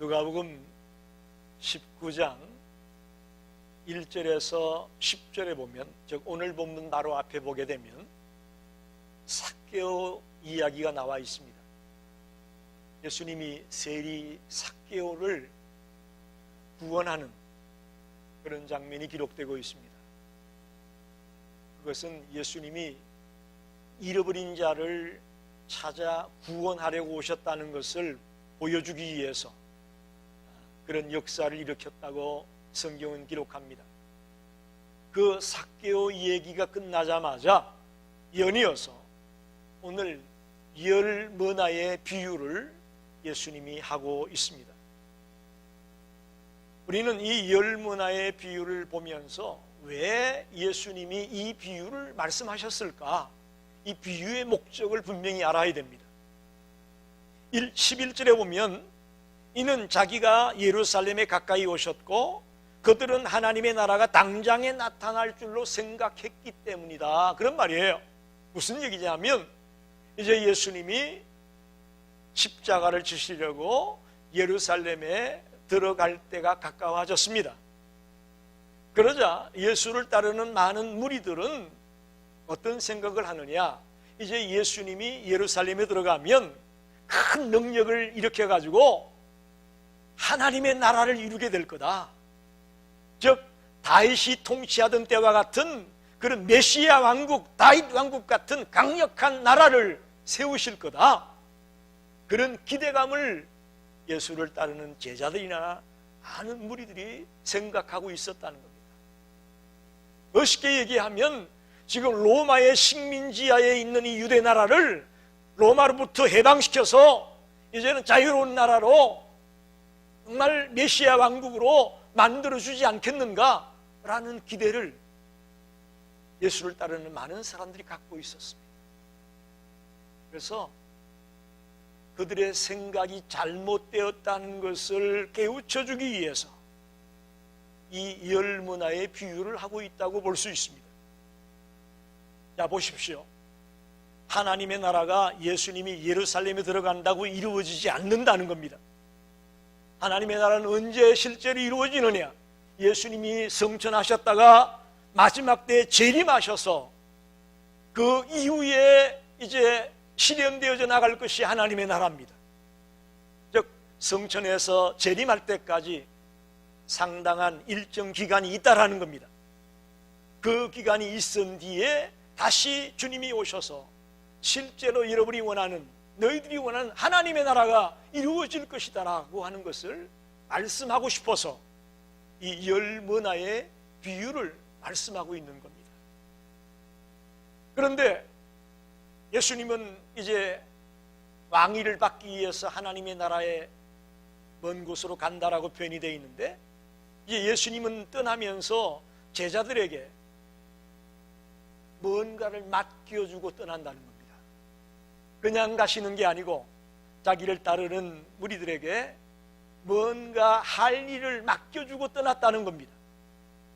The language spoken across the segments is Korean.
누가복음 19장 1절에서 10절에 보면, 즉 오늘 본문 바로 앞에 보게 되면 삭개오 이야기가 나와 있습니다. 예수님이 세리 삭개오를 구원하는 그런 장면이 기록되고 있습니다. 그것은 예수님이 잃어버린 자를 찾아 구원하려고 오셨다는 것을 보여주기 위해서 그런 역사를 일으켰다고 성경은 기록합니다. 그 삭개오 얘기가 끝나자마자 연이어서 오늘 열 문화의 비유를 예수님이 하고 있습니다. 우리는 이 열 문화의 비유를 보면서 왜 예수님이 이 비유를 말씀하셨을까? 이 비유의 목적을 분명히 알아야 됩니다. 11절에 보면 이는 자기가 예루살렘에 가까이 오셨고 그들은 하나님의 나라가 당장에 나타날 줄로 생각했기 때문이다, 그런 말이에요. 무슨 얘기냐면 이제 예수님이 십자가를 지시려고 예루살렘에 들어갈 때가 가까워졌습니다. 그러자 예수를 따르는 많은 무리들은 어떤 생각을 하느냐, 이제 예수님이 예루살렘에 들어가면 큰 능력을 일으켜가지고 하나님의 나라를 이루게 될 거다. 즉 다윗이 통치하던 때와 같은 그런 메시아 왕국, 다윗 왕국 같은 강력한 나라를 세우실 거다. 그런 기대감을 예수를 따르는 제자들이나 많은 무리들이 생각하고 있었다는 겁니다. 멋있게 얘기하면 지금 로마의 식민지하에 있는 이 유대 나라를 로마로부터 해방시켜서 이제는 자유로운 나라로 정말 메시아 왕국으로 만들어주지 않겠는가라는 기대를 예수를 따르는 많은 사람들이 갖고 있었습니다. 그래서 그들의 생각이 잘못되었다는 것을 깨우쳐주기 위해서 이 열 문화의 비유를 하고 있다고 볼 수 있습니다. 자, 보십시오. 하나님의 나라가 예수님이 예루살렘에 들어간다고 이루어지지 않는다는 겁니다. 하나님의 나라는 언제 실제로 이루어지느냐? 예수님이 성천하셨다가 마지막 때에 재림하셔서 그 이후에 이제 실현되어져 나갈 것이 하나님의 나라입니다. 즉 성천에서 재림할 때까지 상당한 일정 기간이 있다라는 겁니다. 그 기간이 있은 뒤에 다시 주님이 오셔서 실제로 여러분이 원하는, 너희들이 원하는 하나님의 나라가 이루어질 것이다라고 하는 것을 말씀하고 싶어서 이 열 문화의 비유를 말씀하고 있는 겁니다. 그런데 예수님은 이제 왕위를 받기 위해서 하나님의 나라에 먼 곳으로 간다라고 표현이 되어 있는데, 이제 예수님은 떠나면서 제자들에게 뭔가를 맡겨주고 떠난다는 겁니다. 그냥 가시는 게 아니고 자기를 따르는 무리들에게 뭔가 할 일을 맡겨주고 떠났다는 겁니다.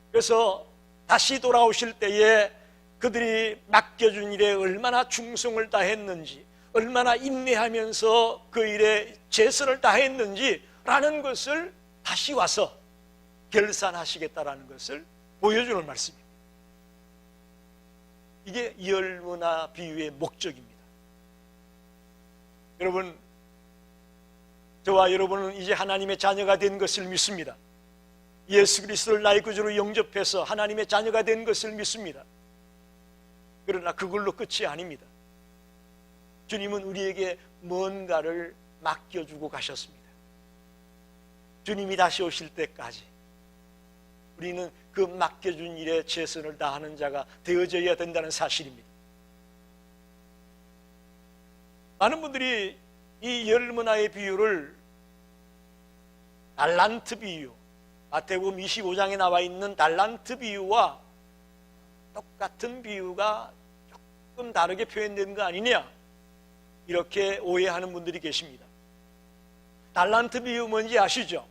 그래서 다시 돌아오실 때에 그들이 맡겨준 일에 얼마나 충성을 다했는지, 얼마나 인내하면서 그 일에 최선을 다했는지라는 것을 다시 와서 결산하시겠다라는 것을 보여주는 말씀입니다. 이게 열 문화 비유의 목적입니다. 여러분, 저와 여러분은 이제 하나님의 자녀가 된 것을 믿습니다. 예수 그리스도를 나의 구주로 영접해서 하나님의 자녀가 된 것을 믿습니다. 그러나 그걸로 끝이 아닙니다. 주님은 우리에게 뭔가를 맡겨주고 가셨습니다. 주님이 다시 오실 때까지 우리는 그 맡겨준 일에 최선을 다하는 자가 되어져야 된다는 사실입니다. 많은 분들이 이 열 문화의 비유를 달란트 비유, 마태복음 25장에 나와 있는 달란트 비유와 똑같은 비유가 조금 다르게 표현된 거 아니냐, 이렇게 오해하는 분들이 계십니다. 달란트 비유 뭔지 아시죠?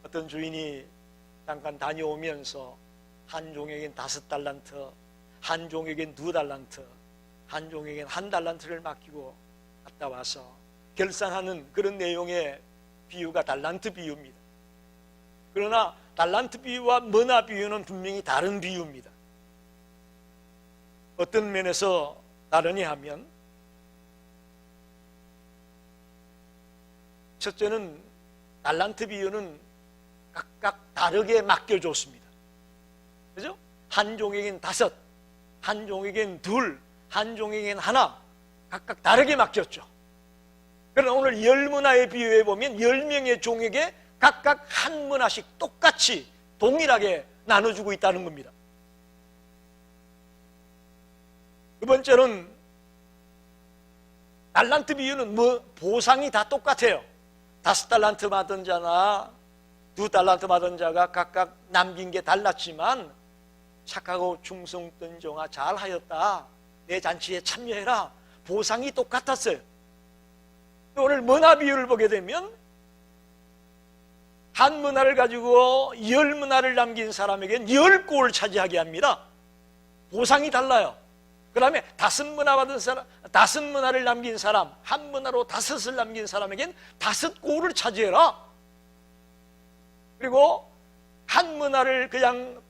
어떤 주인이 잠깐 다녀오면서 한 종에겐 5달란트, 한 종에겐 2달란트, 한 종에겐 1달란트를 맡기고 갔다 와서 결산하는 그런 내용의 비유가 달란트 비유입니다. 그러나 달란트 비유와 머나 비유는 분명히 다른 비유입니다. 어떤 면에서 다르냐 하면, 첫째는 달란트 비유는 각각 다르게 맡겨줬습니다. 그죠? 한 종에겐 5, 한 종에겐 2, 한 종에겐 1, 각각 다르게 맡겼죠. 그러나 오늘 10문화의 비유에 보면 10명의 종에게 각각 한 문화씩 똑같이 동일하게 나눠주고 있다는 겁니다. 두 번째는 달란트 비유는 보상이 다 똑같아요. 5달란트 받은 자나 2달란트 받은 자가 각각 남긴 게 달랐지만 착하고 충성된 종아 잘하였다, 내 잔치에 참여해라, 보상이 똑같았어요. 오늘 머나 비유를 보게 되면 한 문화를 가지고 10문화를 남긴 사람에게는 10골을 차지하게 합니다. 보상이 달라요. 그 다음에 5문화 받은 사람, 5문화를 남긴 사람, 한 문화로 5을 남긴 사람에겐 5골을 차지해라. 그리고 한 문화를 그냥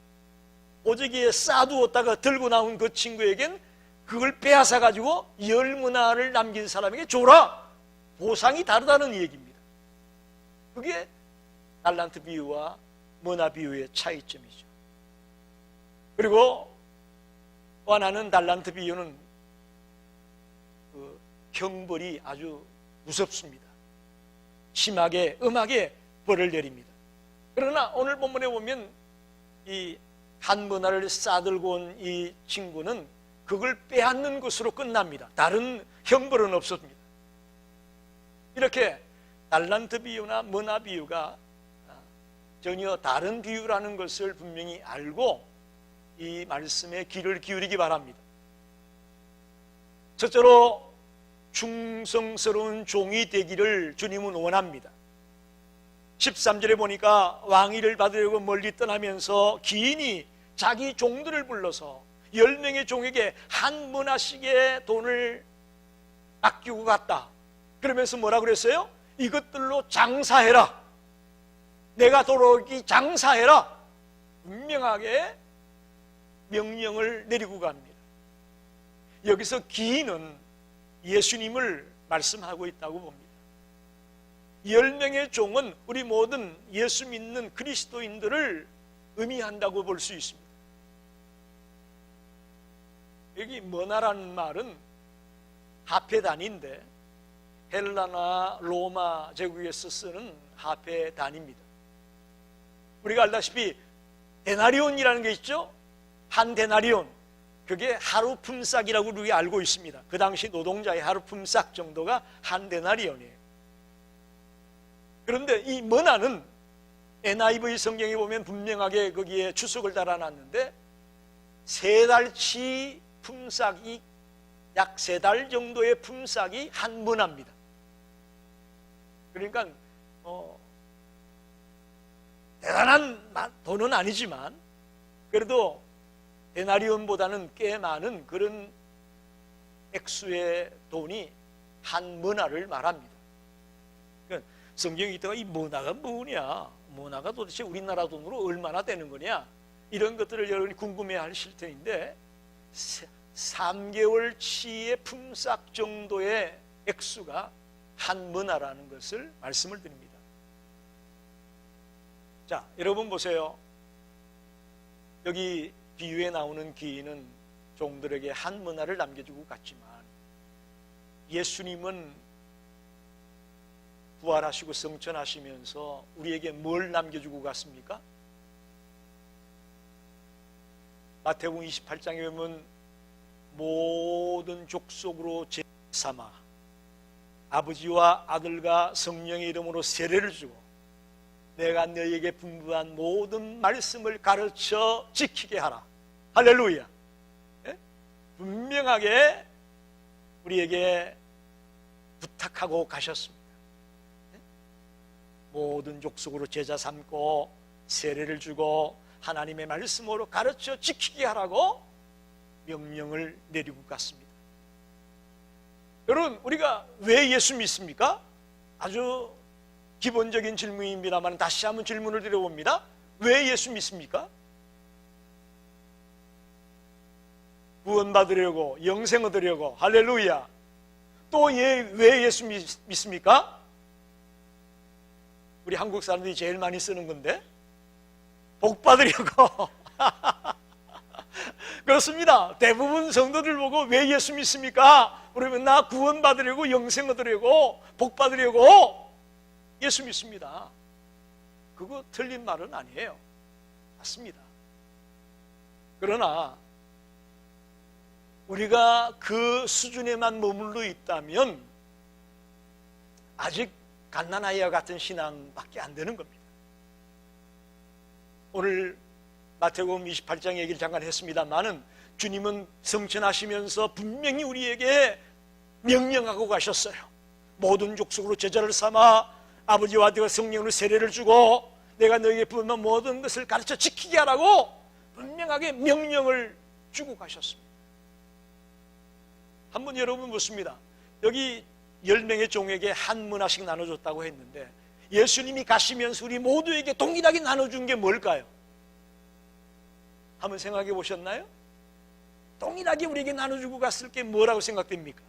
보재기에 쌓아두었다가 들고 나온 그 친구에겐 그걸 빼앗아 가지고 10문화를 남긴 사람에게 줘라. 보상이 다르다는 얘기입니다. 그게 달란트 비유와 머나 비유의 차이점이죠. 그리고 또 하나는 달란트 비유는 그 형벌이 아주 무섭습니다. 심하게 엄하게 벌을 내립니다. 그러나 오늘 본문에 보면 이 한 문화를 싸들고 온 이 친구는 그걸 빼앗는 것으로 끝납니다. 다른 형벌은 없습니다. 이렇게 달란트 비유나 머나 비유가 전혀 다른 비유라는 것을 분명히 알고 이 말씀에 귀를 기울이기 바랍니다. 첫째로 충성스러운 종이 되기를 주님은 원합니다. 13절에 보니까 왕위를 받으려고 멀리 떠나면서 기인이 자기 종들을 불러서 10명의 종에게 한 문화씩의 돈을 아끼고 갔다. 그러면서 뭐라 그랬어요? 이것들로 장사해라. 내가 돌아오기 장사해라. 분명하게 명령을 내리고 갑니다. 여기서 기인은 예수님을 말씀하고 있다고 봅니다. 10명의 종은 우리 모든 예수 믿는 그리스도인들을 의미한다고 볼 수 있습니다. 여기 머나라는 말은 하페 단위인데 헬라나 로마 제국에서 쓰는 하페 단위입니다. 우리가 알다시피 데나리온이라는 게 있죠. 한 데나리온, 그게 하루 품삯이라고 우리가 알고 있습니다. 그 당시 노동자의 하루 품삯 정도가 한 데나리온이에요. 그런데 이 머나는 NIV 성경에 보면 분명하게 거기에 주석을 달아놨는데 3달치 품삯이 약 3달 정도의 품삯이 한 머나입니다. 그러니까 대단한 돈은 아니지만 그래도 데나리온보다는 꽤 많은 그런 액수의 돈이 한 머나를 말합니다. 그러니까 성경에 있다가 이 머나가 뭐냐, 머나가 도대체 우리나라 돈으로 얼마나 되는 거냐, 이런 것들을 여러분이 궁금해하실 텐데 3개월치의 품삯 정도의 액수가 한 머나라는 것을 말씀을 드립니다. 자, 여러분 보세요. 여기 비유에 나오는 기인은 종들에게 한 머나를 남겨주고 갔지만 예수님은 부활하시고 성천하시면서 우리에게 뭘 남겨주고 갔습니까? 마태복음 28장에 보면 모든 족속으로 제삼아 아버지와 아들과 성령의 이름으로 세례를 주고 내가 너희에게 분부한 모든 말씀을 가르쳐 지키게 하라. 할렐루야. 네? 분명하게 우리에게 부탁하고 가셨습니다. 네? 모든 족속으로 제자 삼고 세례를 주고 하나님의 말씀으로 가르쳐 지키게 하라고 명령을 내리고 갔습니다. 여러분, 우리가 왜 예수 믿습니까? 아주 기본적인 질문입니다만 다시 한번 질문을 드려봅니다. 왜 예수 믿습니까? 구원받으려고, 영생 얻으려고. 할렐루야. 또 왜 예수 믿습니까? 우리 한국 사람들이 제일 많이 쓰는 건데, 복 받으려고. 그렇습니다. 대부분 성도들 보고 왜 예수 믿습니까? 그러면 나 구원 받으려고, 영생 얻으려고, 복 받으려고 예수 믿습니다. 그거 틀린 말은 아니에요. 맞습니다. 그러나 우리가 그 수준에만 머물러 있다면 아직 갓난아이와 같은 신앙밖에 안 되는 겁니다. 오늘 마태복음 28장 얘기를 잠깐 했습니다만은 주님은 성천하시면서 분명히 우리에게 명령하고 가셨어요. 모든 족속으로 제자를 삼아 아버지와 아들과 성령으로 세례를 주고 내가 너에게 부은 모든 것을 가르쳐 지키게 하라고 분명하게 명령을 주고 가셨습니다. 한번 여러분 묻습니다. 여기 10명의 종에게 한 문화씩 나눠줬다고 했는데 예수님이 가시면서 우리 모두에게 동일하게 나눠준 게 뭘까요? 한번 생각해 보셨나요? 동일하게 우리에게 나눠주고 갔을 게 뭐라고 생각됩니까?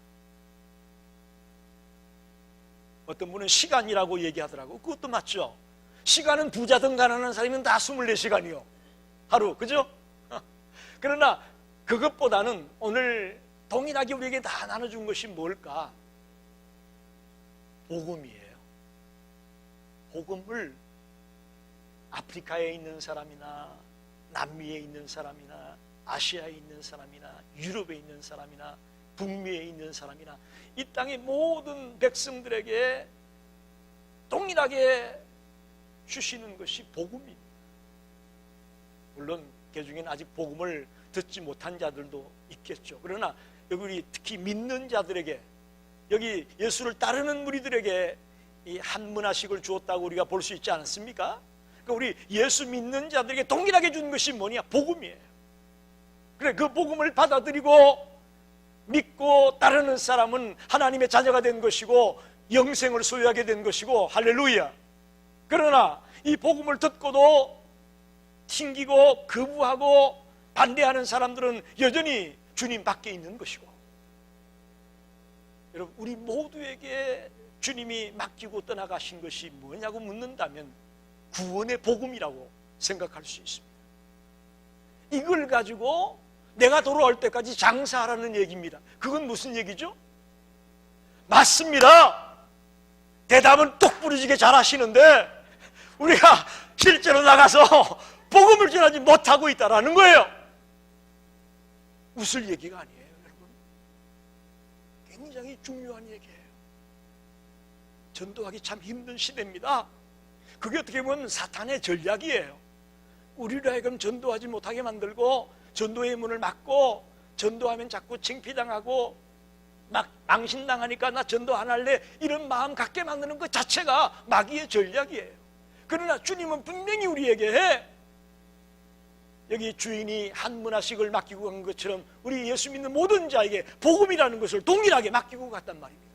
어떤 분은 시간이라고 얘기하더라고. 그것도 맞죠. 시간은 부자든 가난한 사람이면 다 24시간이요 하루, 그죠? 그러나 그것보다는 오늘 동일하게 우리에게 다 나눠준 것이 뭘까? 복음이에요. 복음을 아프리카에 있는 사람이나 남미에 있는 사람이나 아시아에 있는 사람이나 유럽에 있는 사람이나 북미에 있는 사람이나 이 땅의 모든 백성들에게 동일하게 주시는 것이 복음입니다. 물론 그 중에는 아직 복음을 듣지 못한 자들도 있겠죠. 그러나 여기 우리 특히 믿는 자들에게, 여기 예수를 따르는 무리들에게 이 한 문화씩을 주었다고 우리가 볼 수 있지 않습니까? 그러니까 우리 예수 믿는 자들에게 동일하게 준 것이 뭐냐? 복음이에요. 그래, 그 복음을 받아들이고 믿고 따르는 사람은 하나님의 자녀가 된 것이고 영생을 소유하게 된 것이고, 할렐루야. 그러나 이 복음을 듣고도 튕기고 거부하고 반대하는 사람들은 여전히 주님 밖에 있는 것이고, 여러분, 우리 모두에게 주님이 맡기고 떠나가신 것이 뭐냐고 묻는다면 구원의 복음이라고 생각할 수 있습니다. 이걸 가지고 내가 돌아올 때까지 장사하라는 얘기입니다. 그건 무슨 얘기죠? 맞습니다. 대답은 똑부러지게 잘하시는데 우리가 실제로 나가서 복음을 전하지 못하고 있다는 거예요. 웃을 얘기가 아니에요, 여러분. 굉장히 중요한 얘기예요. 전도하기 참 힘든 시대입니다. 그게 어떻게 보면 사탄의 전략이에요. 우리를 하여금 전도하지 못하게 만들고 전도의 문을 막고, 전도하면 자꾸 창피당하고 막 망신당하니까 나 전도 안 할래, 이런 마음 갖게 만드는 것 자체가 마귀의 전략이에요. 그러나 주님은 분명히 우리에게 여기 주인이 한 문화씩을 맡기고 간 것처럼 우리 예수 믿는 모든 자에게 복음이라는 것을 동일하게 맡기고 갔단 말입니다.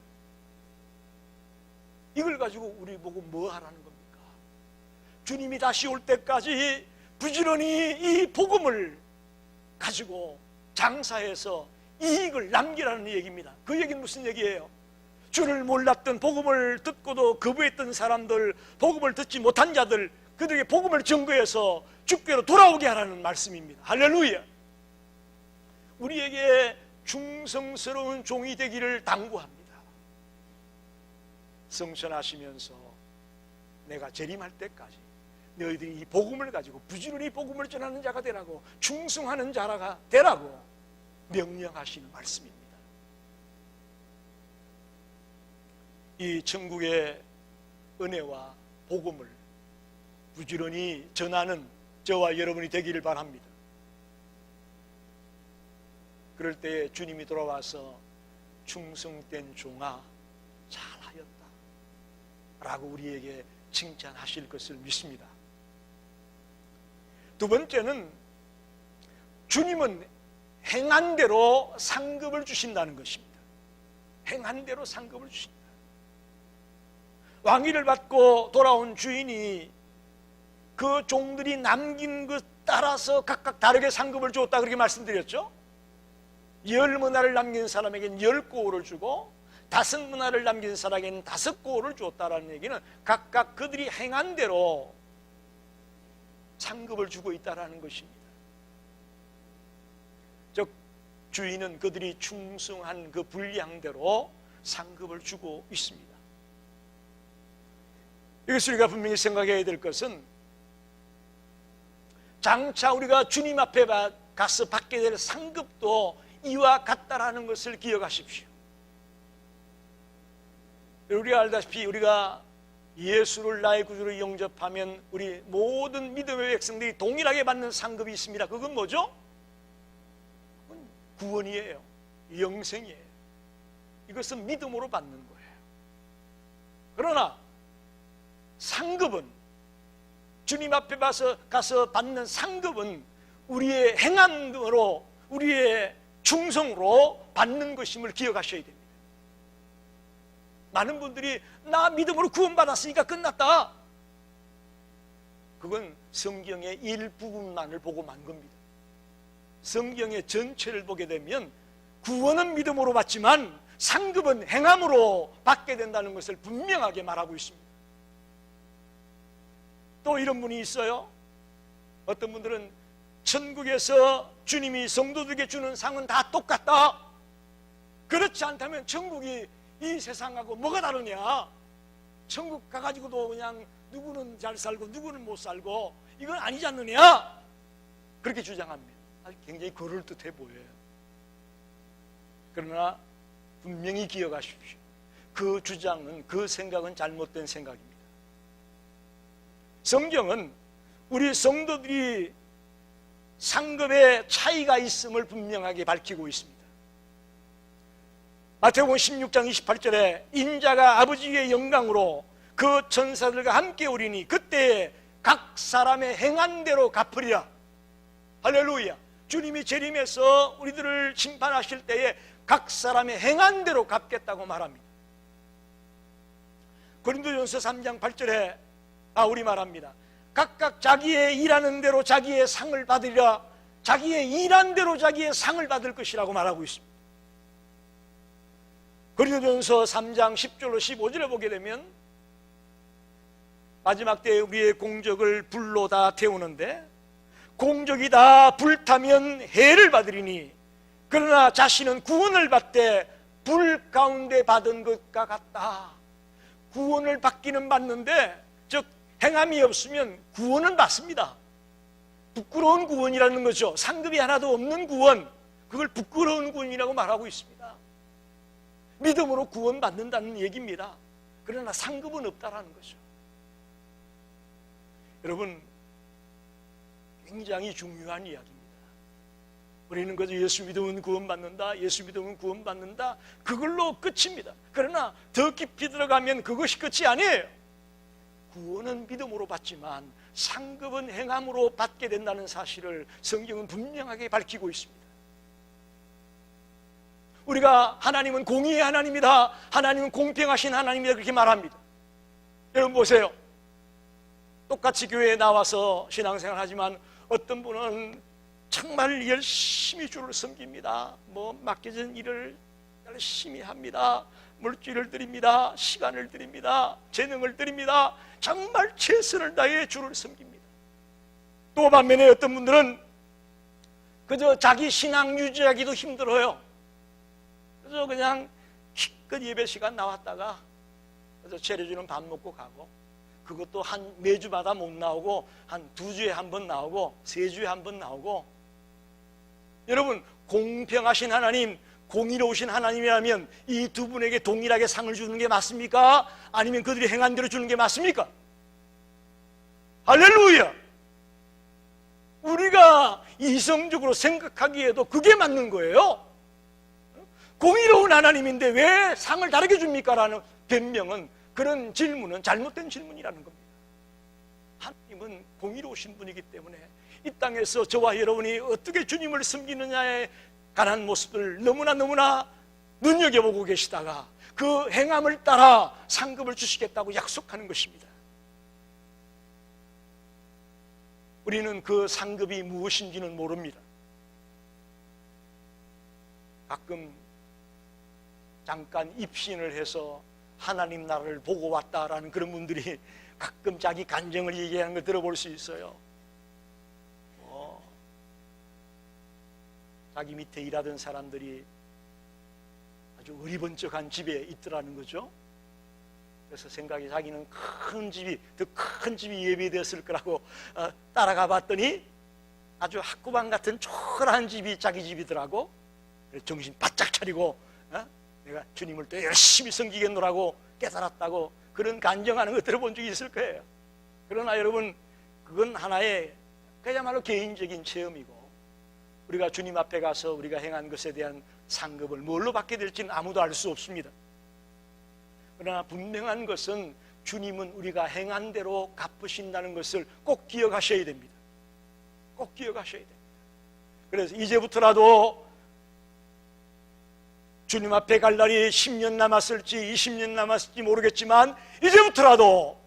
이걸 가지고 우리 보고 뭐 하라는 겁니까? 주님이 다시 올 때까지 부지런히 이 복음을 가지고 장사해서 이익을 남기라는 얘기입니다. 그 얘기는 무슨 얘기예요? 주를 몰랐던, 복음을 듣고도 거부했던 사람들, 복음을 듣지 못한 자들, 그들에게 복음을 전거해서 주께로 돌아오게 하라는 말씀입니다. 할렐루야. 우리에게 충성스러운 종이 되기를 당부합니다. 성천하시면서 내가 재림할 때까지 너희들이 이 복음을 가지고 부지런히 복음을 전하는 자가 되라고, 충성하는 자가 되라고 명령하시는 말씀입니다. 이 천국의 은혜와 복음을 부지런히 전하는 저와 여러분이 되기를 바랍니다. 그럴 때 주님이 돌아와서 충성된 종아 잘하였다 라고 우리에게 칭찬하실 것을 믿습니다. 두 번째는 주님은 행한 대로 상급을 주신다는 것입니다. 행한 대로 상급을 주신다. 왕위를 받고 돌아온 주인이 그 종들이 남긴 것 따라서 각각 다르게 상급을 주었다 그렇게 말씀드렸죠. 10문화를 남긴 사람에게는 10고을을 주고 5문화를 남긴 사람에게는 5고을을 주었다라는 얘기는 각각 그들이 행한 대로 상급을 주고 있다라는 것입니다. 즉 주인은 그들이 충성한 그 분량대로 상급을 주고 있습니다. 이것을 우리가 분명히 생각해야 될 것은 장차 우리가 주님 앞에 가서 받게 될 상급도 이와 같다라는 것을 기억하십시오. 우리가 알다시피 우리가 예수를 나의 구주로 영접하면 우리 모든 믿음의 백성들이 동일하게 받는 상급이 있습니다. 그건 뭐죠? 그건 구원이에요. 영생이에요. 이것은 믿음으로 받는 거예요. 그러나 상급은, 주님 앞에 가서 받는 상급은 우리의 행함으로, 우리의 충성으로 받는 것임을 기억하셔야 됩니다. 많은 분들이 나 믿음으로 구원받았으니까 끝났다. 그건 성경의 일부분만을 보고만 겁니다. 성경의 전체를 보게 되면 구원은 믿음으로 받지만 상급은 행함으로 받게 된다는 것을 분명하게 말하고 있습니다. 또 이런 분이 있어요. 어떤 분들은 천국에서 주님이 성도들에게 주는 상은 다 똑같다. 그렇지 않다면 천국이 이 세상하고 뭐가 다르냐? 천국 가가지고도 그냥 누구는 잘 살고 누구는 못 살고 이건 아니지 않느냐? 그렇게 주장합니다. 굉장히 그럴듯해 보여요. 그러나 분명히 기억하십시오. 그 주장은, 그 생각은 잘못된 생각입니다. 성경은 우리 성도들이 상급의 차이가 있음을 분명하게 밝히고 있습니다. 마태복음 16장 28절에 인자가 아버지의 영광으로 그 천사들과 함께 오리니 그때에 각 사람의 행한 대로 갚으리라. 할렐루야. 주님이 재림해서 우리들을 심판하실 때에 각 사람의 행한 대로 갚겠다고 말합니다. 고린도전서 3장 8절에 바울이 말합니다. 각각 자기의 일하는 대로 자기의 상을 받으리라. 자기의 일한 대로 자기의 상을 받을 것이라고 말하고 있습니다. 고린도전서 3장 10절로 15절에 보게 되면 마지막 때에 우리의 공적을 불로 다 태우는데 공적이 다 불타면 해를 받으리니 그러나 자신은 구원을 받되 불 가운데 받은 것과 같다. 구원을 받기는 받는데 즉 행함이 없으면 구원은 받습니다. 부끄러운 구원이라는 거죠. 상급이 하나도 없는 구원, 그걸 부끄러운 구원이라고 말하고 있습니다. 믿음으로 구원받는다는 얘기입니다. 그러나 상급은 없다라는 거죠. 여러분, 굉장히 중요한 이야기입니다. 우리는 그저 예수 믿으면 구원받는다, 예수 믿으면 구원받는다, 그걸로 끝입니다. 그러나 더 깊이 들어가면 그것이 끝이 아니에요. 구원은 믿음으로 받지만 상급은 행함으로 받게 된다는 사실을 성경은 분명하게 밝히고 있습니다. 우리가 하나님은 공의의 하나님이다, 하나님은 공평하신 하나님이다 그렇게 말합니다. 여러분 보세요. 똑같이 교회에 나와서 신앙생활 하지만 어떤 분은 정말 열심히 주를 섬깁니다. 맡겨진 일을 열심히 합니다. 물질을 드립니다. 시간을 드립니다. 재능을 드립니다. 정말 최선을 다해 주를 섬깁니다. 또 반면에 어떤 분들은 그저 자기 신앙 유지하기도 힘들어요. 그래서 그냥 기껏 예배 시간 나왔다가 그래서 차려주는 밥 먹고 가고, 그것도 매주마다 못 나오고 한 2주에 한 번 나오고 3주에 한 번 나오고. 여러분, 공평하신 하나님, 공의로우신 하나님이라면 이 두 분에게 동일하게 상을 주는 게 맞습니까? 아니면 그들이 행한 대로 주는 게 맞습니까? 할렐루야! 우리가 이성적으로 생각하기에도 그게 맞는 거예요. 공의로운 하나님인데 왜 상을 다르게 줍니까? 라는 변명은, 그런 질문은 잘못된 질문이라는 겁니다. 하나님은 공의로우신 분이기 때문에 이 땅에서 저와 여러분이 어떻게 주님을 섬기느냐에 관한 모습을 너무나 눈여겨보고 계시다가 그 행함을 따라 상급을 주시겠다고 약속하는 것입니다. 우리는 그 상급이 무엇인지는 모릅니다. 가끔 잠깐 입신을 해서 하나님 나라를 보고 왔다라는 그런 분들이 가끔 자기 간증을 얘기하는 걸 들어볼 수 있어요. 자기 밑에 일하던 사람들이 아주 어리번쩍한 집에 있더라는 거죠. 그래서 생각이 자기는 더 큰 집이 예비되었을 거라고 따라가 봤더니 아주 학구방 같은 초라한 집이 자기 집이더라고. 그래서 정신 바짝 차리고 내가 주님을 또 열심히 섬기겠노라고 깨달았다고 그런 간증하는 거 들어본 적이 있을 거예요. 그러나 여러분, 그건 하나의 그야말로 개인적인 체험이고, 우리가 주님 앞에 가서 우리가 행한 것에 대한 상급을 뭘로 받게 될지는 아무도 알 수 없습니다. 그러나 분명한 것은 주님은 우리가 행한 대로 갚으신다는 것을 꼭 기억하셔야 됩니다. 꼭 기억하셔야 됩니다. 그래서 이제부터라도 주님 앞에 갈 날이 10년 남았을지 20년 남았을지 모르겠지만, 이제부터라도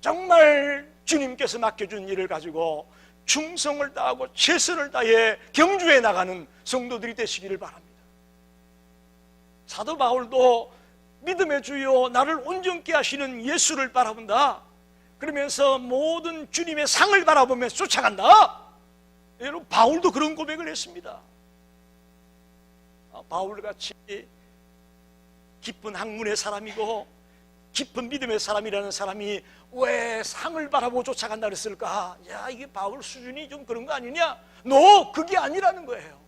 정말 주님께서 맡겨준 일을 가지고 충성을 다하고 최선을 다해 경주해 나가는 성도들이 되시기를 바랍니다. 사도 바울도 믿음의 주여 나를 온전케 하시는 예수를 바라본다 그러면서 모든 주님의 상을 바라보면서 쫓아간다. 여러분, 바울도 그런 고백을 했습니다. 바울같이 깊은 학문의 사람이고 깊은 믿음의 사람이라는 사람이 왜 상을 바라보고 쫓아간다 그랬을까? 야, 이게 바울 수준이 좀 그런 거 아니냐? 그게 아니라는 거예요.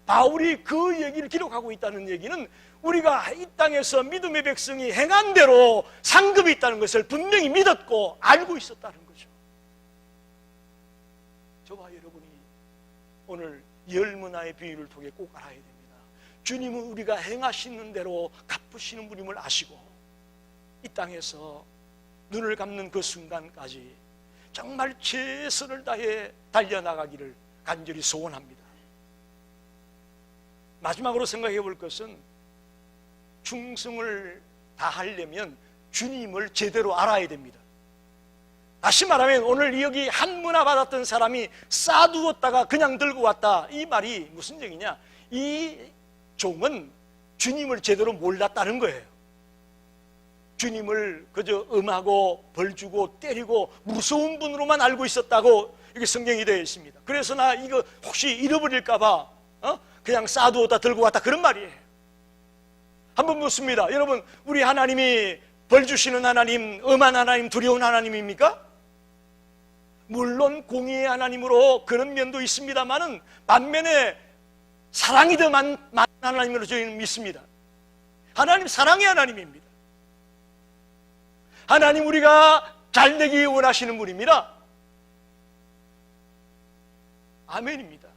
바울이 그 얘기를 기록하고 있다는 얘기는 우리가 이 땅에서 믿음의 백성이 행한 대로 상급이 있다는 것을 분명히 믿었고 알고 있었다는 거죠. 저와 여러분이 오늘 열 문화의 비유를 통해 꼭 알아야 됩니다. 주님은 우리가 행하시는 대로 갚으시는 분임을 아시고 이 땅에서 눈을 감는 그 순간까지 정말 최선을 다해 달려나가기를 간절히 소원합니다. 마지막으로 생각해 볼 것은, 충성을 다하려면 주님을 제대로 알아야 됩니다. 다시 말하면 오늘 여기 한 문화 받았던 사람이 쌓아두었다가 그냥 들고 왔다, 이 말이 무슨 얘기냐? 이 종은 주님을 제대로 몰랐다는 거예요. 주님을 그저 음하고 벌주고 때리고 무서운 분으로만 알고 있었다고 이게 성경이 되어 있습니다. 그래서 나 이거 혹시 잃어버릴까 봐 그냥 쌓아두었다 들고 왔다, 그런 말이에요. 한번 묻습니다. 여러분, 우리 하나님이 벌 주시는 하나님, 엄한 하나님, 두려운 하나님입니까? 물론 공의의 하나님으로 그런 면도 있습니다만은 반면에 사랑이 더 많은 하나님으로 저희는 믿습니다. 하나님 사랑의 하나님입니다. 하나님 우리가 잘되기 원하시는 분입니다. 아멘입니다.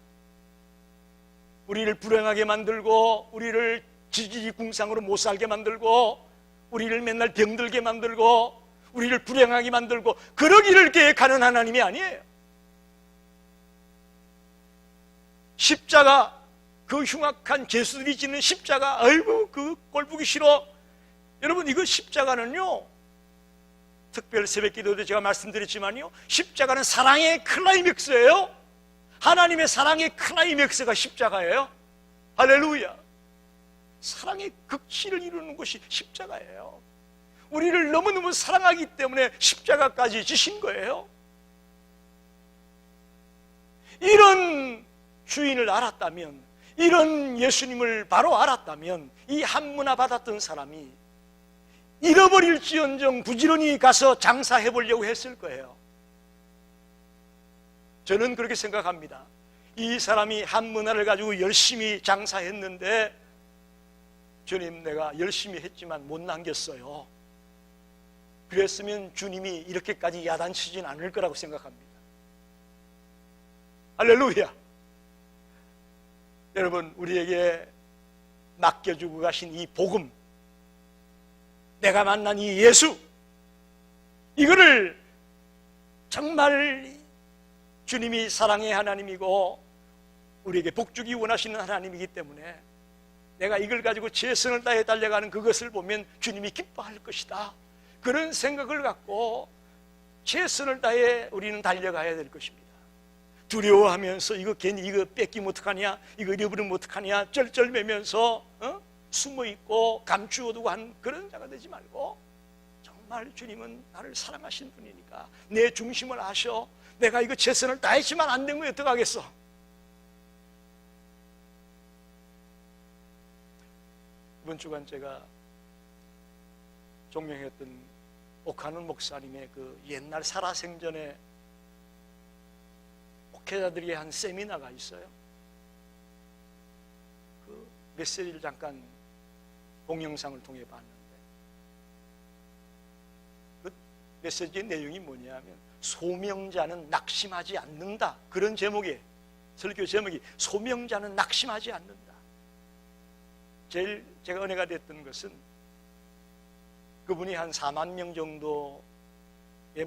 우리를 불행하게 만들고 우리를 지지궁상으로 못 살게 만들고 우리를 맨날 병들게 만들고 우리를 불행하게 만들고 그러기를 계획하는 하나님이 아니에요. 십자가, 그 흉악한 죄수들이 짓는 십자가, 아이고 그 꼴보기 싫어. 여러분, 이거 십자가는요, 특별 새벽기도 때 제가 말씀드렸지만요, 십자가는 사랑의 클라이맥스예요. 하나님의 사랑의 클라이맥스가 십자가예요. 할렐루야. 사랑의 극치를 이루는 것이 십자가예요. 우리를 너무너무 사랑하기 때문에 십자가까지 지신 거예요. 이런 주인을 알았다면, 이런 예수님을 바로 알았다면 이 한문화 받았던 사람이 잃어버릴지언정 부지런히 가서 장사해 보려고 했을 거예요. 저는 그렇게 생각합니다. 이 사람이 한문화를 가지고 열심히 장사했는데, 주님 내가 열심히 했지만 못 남겼어요. 그랬으면 주님이 이렇게까지 야단치진 않을 거라고 생각합니다. 할렐루야. 여러분, 우리에게 맡겨주고 가신 이 복음, 내가 만난 이 예수, 이거를 정말 주님이 사랑의 하나님이고 우리에게 복주기 원하시는 하나님이기 때문에 내가 이걸 가지고 최선을 다해 달려가는 그것을 보면 주님이 기뻐할 것이다. 그런 생각을 갖고 최선을 다해 우리는 달려가야 될 것입니다. 두려워하면서 이거 괜히 이거 뺏기면 어떡하냐, 이거 잃어버리면 어떡하냐 쩔쩔매면서 숨어있고 감추어두고 하는 그런 자가 되지 말고, 정말 주님은 나를 사랑하신 분이니까 내 중심을 아셔. 내가 이거 최선을 다했지만 안 된 거에 어떡하겠어. 이번 주간 제가 존경했던 옥하는 목사님의 그 옛날 살아생전에 목회자들이 한 세미나가 있어요. 그 메시지를 잠깐 동영상을 통해 봤는데, 그 메시지의 내용이 뭐냐면 소명자는 낙심하지 않는다. 그런 제목이에요. 설교 제목이 소명자는 낙심하지 않는다. 제일 제가 은혜가 됐던 것은 그분이 한 4만 명 정도의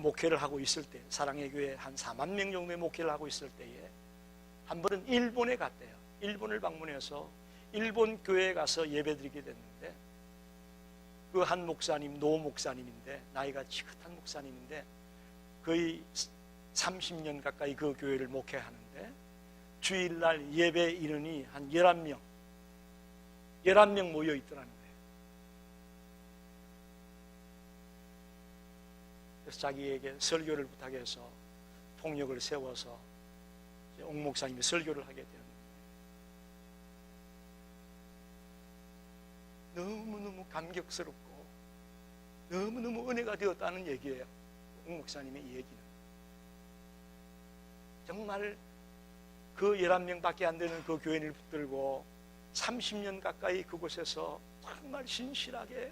목회를 하고 있을 때, 사랑의 교회 한 4만 명 정도의 목회를 하고 있을 때에 한 번은 일본에 갔대요. 일본을 방문해서 일본 교회에 가서 예배드리게 됐는데, 그 한 목사님, 노 목사님인데 나이가 지긋한 목사님인데 거의 30년 가까이 그 교회를 목회하는데, 주일날 예배 인원이 한 11명 모여 있더라는 거예요. 그래서 자기에게 설교를 부탁해서 통역을 세워서 옥 목사님이 설교를 하게 되었는데, 너무너무 감격스럽고 너무너무 은혜가 되었다는 얘기예요. 옥 목사님의 얘기는 정말 그 11명밖에 안 되는 그 교인을 붙들고 30년 가까이 그곳에서 정말 신실하게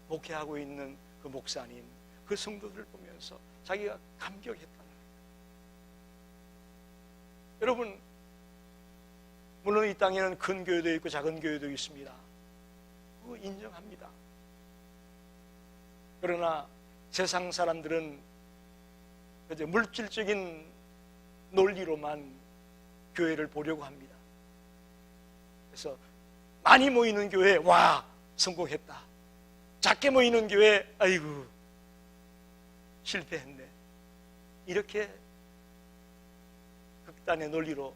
목회하고 있는 그 목사님, 그 성도들을 보면서 자기가 감격했다는 거예요. 여러분, 물론 이 땅에는 큰 교회도 있고 작은 교회도 있습니다. 그거 인정합니다. 그러나 세상 사람들은 그저 물질적인 논리로만 교회를 보려고 합니다. 그래서 많이 모이는 교회, 와, 성공했다. 작게 모이는 교회, 아이고, 실패했네. 이렇게 극단의 논리로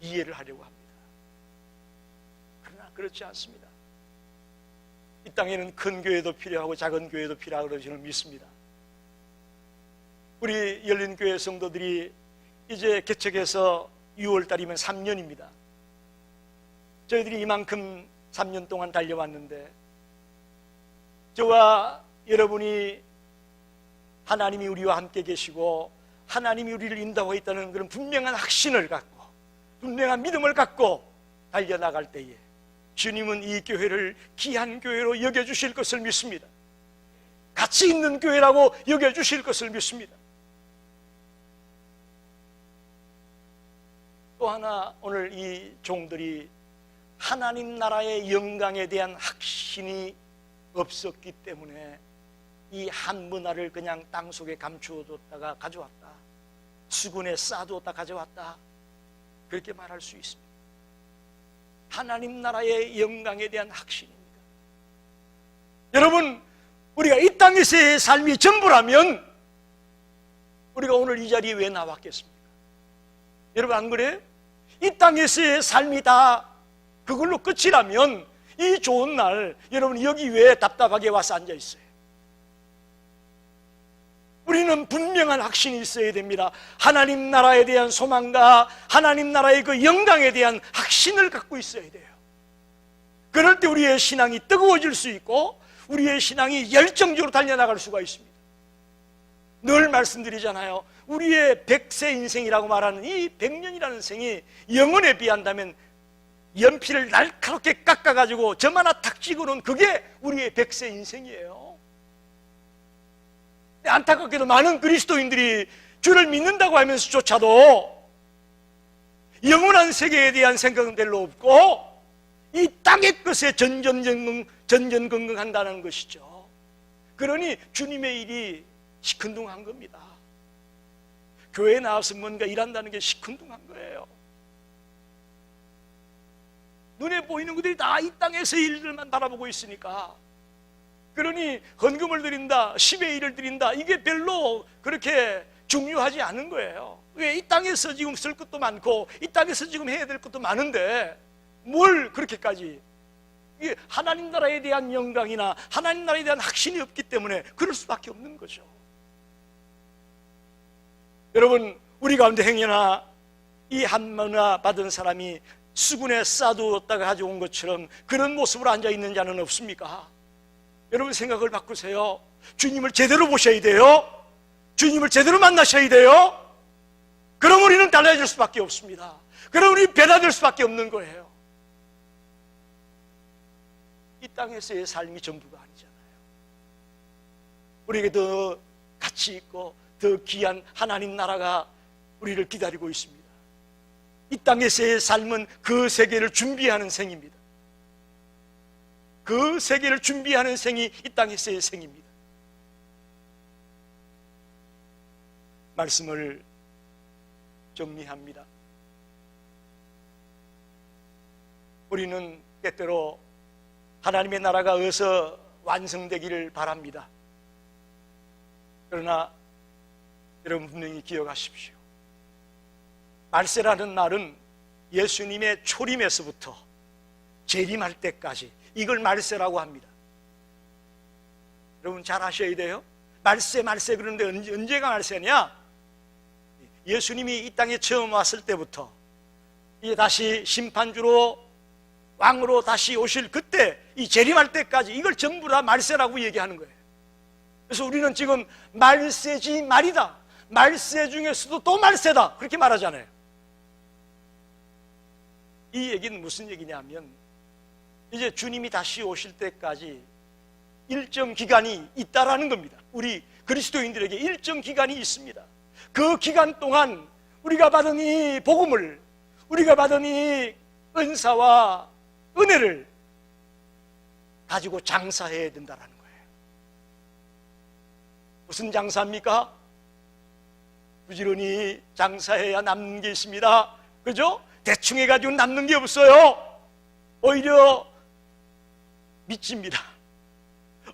이해를 하려고 합니다. 그러나 그렇지 않습니다. 이 땅에는 큰 교회도 필요하고 작은 교회도 필요하다고 저는 믿습니다. 우리 열린교회 성도들이 이제 개척해서 6월달이면 3년입니다. 저희들이 이만큼 3년 동안 달려왔는데, 저와 여러분이 하나님이 우리와 함께 계시고 하나님이 우리를 인도하고 있다는 그런 분명한 확신을 갖고 분명한 믿음을 갖고 달려나갈 때에 주님은 이 교회를 귀한 교회로 여겨주실 것을 믿습니다. 가치 있는 교회라고 여겨주실 것을 믿습니다. 또 하나, 오늘 이 종들이 하나님 나라의 영광에 대한 확신이 없었기 때문에 이 한 문화를 그냥 땅속에 감추어뒀다가 가져왔다, 수군에 쌓아두었다 가져왔다, 그렇게 말할 수 있습니다. 하나님 나라의 영광에 대한 확신입니다. 여러분, 우리가 이 땅에서의 삶이 전부라면 우리가 오늘 이 자리에 왜 나왔겠습니까? 여러분, 안 그래요? 이 땅에서의 삶이 다 그걸로 끝이라면 이 좋은 날 여러분 여기 왜 답답하게 와서 앉아 있어요? 우리는 분명한 확신이 있어야 됩니다. 하나님 나라에 대한 소망과 하나님 나라의 그 영광에 대한 확신을 갖고 있어야 돼요. 그럴 때 우리의 신앙이 뜨거워질 수 있고 우리의 신앙이 열정적으로 달려나갈 수가 있습니다. 늘 말씀드리잖아요. 우리의 100세 인생이라고 말하는 이 100년이라는 생이 영혼에 비한다면 연필을 날카롭게 깎아가지고 점 하나 탁 찍어놓은 그게 우리의 100세 인생이에요. 안타깝게도 많은 그리스도인들이 주를 믿는다고 하면서조차도 영원한 세계에 대한 생각은 별로 없고 이 땅의 것에 전전긍긍한다는 것이죠. 그러니 주님의 일이 시큰둥한 겁니다. 교회에 나와서 뭔가 일한다는 게 시큰둥한 거예요. 눈에 보이는 것들이 다 이 땅에서의 일들만 바라보고 있으니까, 그러니 헌금을 드린다, 10의 1을 드린다, 이게 별로 그렇게 중요하지 않은 거예요. 왜? 이 땅에서 지금 쓸 것도 많고 이 땅에서 지금 해야 될 것도 많은데 뭘 그렇게까지, 이게 하나님 나라에 대한 영광이나 하나님 나라에 대한 확신이 없기 때문에 그럴 수밖에 없는 거죠. 여러분, 우리 가운데 행여나 이 한마나 받은 사람이 수군에 싸두었다가 가져온 것처럼 그런 모습으로 앉아있는 자는 없습니까? 여러분, 생각을 바꾸세요. 주님을 제대로 보셔야 돼요. 주님을 제대로 만나셔야 돼요. 그럼 우리는 달라질 수밖에 없습니다. 그럼 우리 변화될 수밖에 없는 거예요. 이 땅에서의 삶이 전부가 아니잖아요. 우리에게 더 가치 있고 더 귀한 하나님 나라가 우리를 기다리고 있습니다. 이 땅에서의 삶은 그 세계를 준비하는 생입니다. 그 세계를 준비하는 생이 이 땅에서의 생입니다. 말씀을 정리합니다. 우리는 때때로 하나님의 나라가 어서 완성되기를 바랍니다. 그러나 여러분 분명히 기억하십시오. 말세라는 날은 예수님의 초림에서부터 재림할 때까지, 이걸 말세라고 합니다. 여러분 잘 아셔야 돼요. 말세 그런데 언제가 말세냐? 예수님이 이 땅에 처음 왔을 때부터 이제 다시 심판주로 왕으로 다시 오실 그때, 이 재림할 때까지, 이걸 전부 다 말세라고 얘기하는 거예요. 그래서 우리는 지금 말세지 말이다, 말세 중에서도 또 말세다, 그렇게 말하잖아요. 이 얘기는 무슨 얘기냐면, 이제 주님이 다시 오실 때까지 일정 기간이 있다라는 겁니다. 우리 그리스도인들에게 일정 기간이 있습니다. 그 기간 동안 우리가 받은 이 복음을, 우리가 받은 이 은사와 은혜를 가지고 장사해야 된다는 거예요. 무슨 장사입니까? 부지런히 장사해야 남는 게 있습니다. 그죠? 대충 해가지고 남는 게 없어요. 오히려 미칩니다.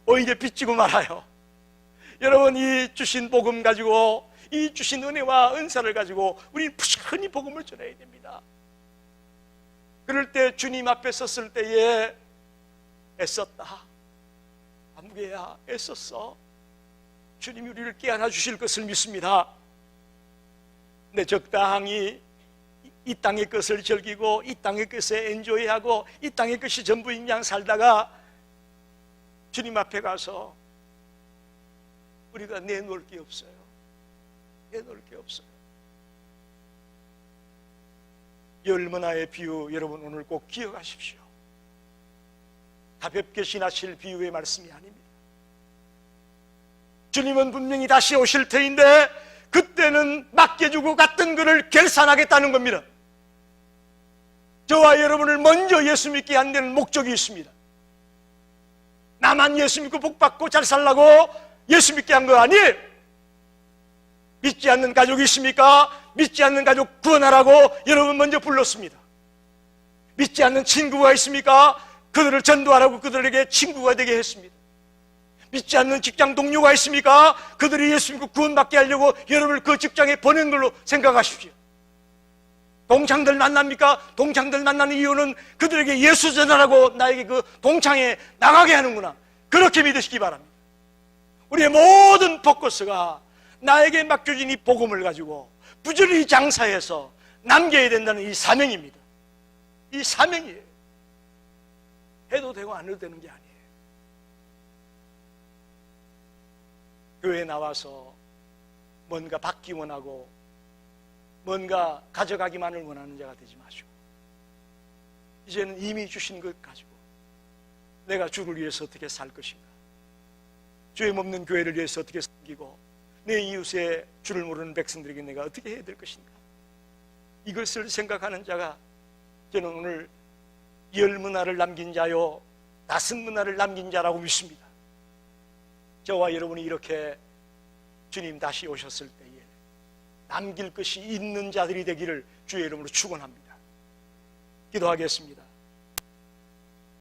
오히려 빚지고 말아요. 여러분, 이 주신 복음 가지고, 이 주신 은혜와 은사를 가지고 우리는 부지런히 복음을 전해야 됩니다. 그럴 때 주님 앞에 섰을 때에 애썼다, 아무개야 애썼어, 주님이 우리를 깨안아 주실 것을 믿습니다. 근데 적당히 이 땅의 것을 즐기고 이 땅의 것에 엔조이하고 이 땅의 것이 전부인 양 살다가 주님 앞에 가서 우리가 내놓을 게 없어요. 내놓을 게 없어요. 열문화의 비유, 여러분 오늘 꼭 기억하십시오. 가볍게 지나칠 비유의 말씀이 아닙니다. 주님은 분명히 다시 오실 터인데 그때는 맡겨주고 갔던 것을 결산하겠다는 겁니다. 저와 여러분을 먼저 예수 믿게 한 데는 목적이 있습니다. 나만 예수 믿고 복받고 잘 살라고 예수 믿게 한 거 아니에요. 믿지 않는 가족이 있습니까? 믿지 않는 가족 구원하라고 여러분 먼저 불렀습니다. 믿지 않는 친구가 있습니까? 그들을 전도하라고 그들에게 친구가 되게 했습니다. 믿지 않는 직장 동료가 있습니까? 그들이 예수 믿고 구원받게 하려고 여러분을 그 직장에 보낸 걸로 생각하십시오. 동창들 만납니까? 동창들 만나는 이유는 그들에게 예수 전하라고 나에게 그 동창에 나가게 하는구나, 그렇게 믿으시기 바랍니다. 우리의 모든 포커스가 나에게 맡겨진 이 복음을 가지고 부지런히 장사해서 남겨야 된다는 이 사명입니다. 이 사명이에요. 해도 되고 안 해도 되는 게 아니에요. 교회에 나와서 뭔가 받기 원하고 뭔가 가져가기만을 원하는 자가 되지 마시고, 이제는 이미 주신 것 가지고 내가 주를 위해서 어떻게 살 것인가, 죄 없는 교회를 위해서 어떻게 섬기고 내 이웃의 주를 모르는 백성들에게 내가 어떻게 해야 될 것인가, 이것을 생각하는 자가 저는 오늘 열 문화를 남긴 자요 다섯 문화를 남긴 자라고 믿습니다. 저와 여러분이 이렇게 주님 다시 오셨을 때에 남길 것이 있는 자들이 되기를 주의 이름으로 축원합니다. 기도하겠습니다.